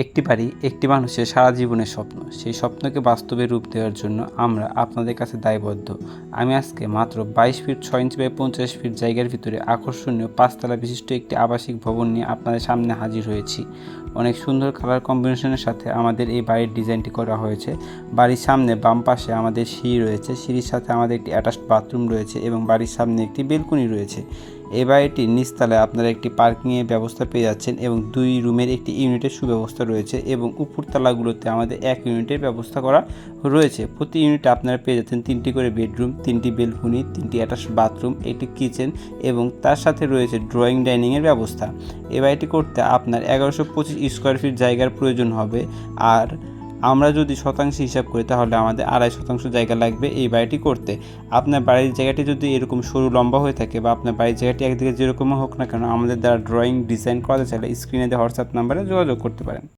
একটি বাড়ি একটি মানুষের সারা জীবনের স্বপ্ন। সেই স্বপ্নকে বাস্তবে রূপ দেওয়ার জন্য আমরা আপনাদের কাছে দায়বদ্ধ। আমি আজকে মাত্র 22 ফিট 6 ইঞ্চি বাই 50 ফিট জায়গার ভিতরে আকর্ষণীয় 5 তলা বিশিষ্ট একটি আবাসিক ভবন নিয়ে আপনাদের সামনে হাজির হয়েছি। অনেক সুন্দর কালার কম্বিনেশনের সাথে আমাদের এই বাড়ির ডিজাইনটি করা হয়েছে। বাড়ির সামনে বাম পাশে আমাদের সিঁড়ি রয়েছে, সিঁড়ির সাথে আমাদের একটি অ্যাটাচড বাথরুম রয়েছে এবং বাড়ির সামনে একটি বেলকনি রয়েছে। এই বাড়িটির নিচতলায় আপনারা একটি পার্কিংয়ের ব্যবস্থা পেয়ে যাচ্ছেন এবং 2 রুমের একটি ইউনিটের সুব্যবস্থা রয়েছে এবং উপরতলাগুলোতে আমাদের 1 ইউনিটের ব্যবস্থা করা রয়েছে। প্রতি ইউনিটে আপনারা পেয়ে যাচ্ছেন 3টি করে বেডরুম, 3টি বেলকনি, 3টি অ্যাটাচড বাথরুম, একটি কিচেন এবং তার সাথে রয়েছে ড্রয়িং ডাইনিংয়ের ব্যবস্থা। এই বাড়িটি করতে আপনার 1125 স্কোয়ার ফিট জায়গার প্রয়োজন হবে, আর আমরা যদি শতাংশে হিসাব করি তাহলে আমাদের 2.5 শতাংশ জায়গা লাগবে এই বাড়িটি করতে। আপনার বাড়ির জায়গাটি যদি এরকম সরু লম্বা হয়ে থাকে বা আপনার বাড়ির জায়গাটি একদিকে যেরকম হোক না কেন, আমাদের দ্বারা ড্রয়িং ডিজাইন করাতে চাইলে স্ক্রিনে দেওয়া হোয়াটসঅ্যাপ নাম্বারে যোগাযোগ করতে পারেন।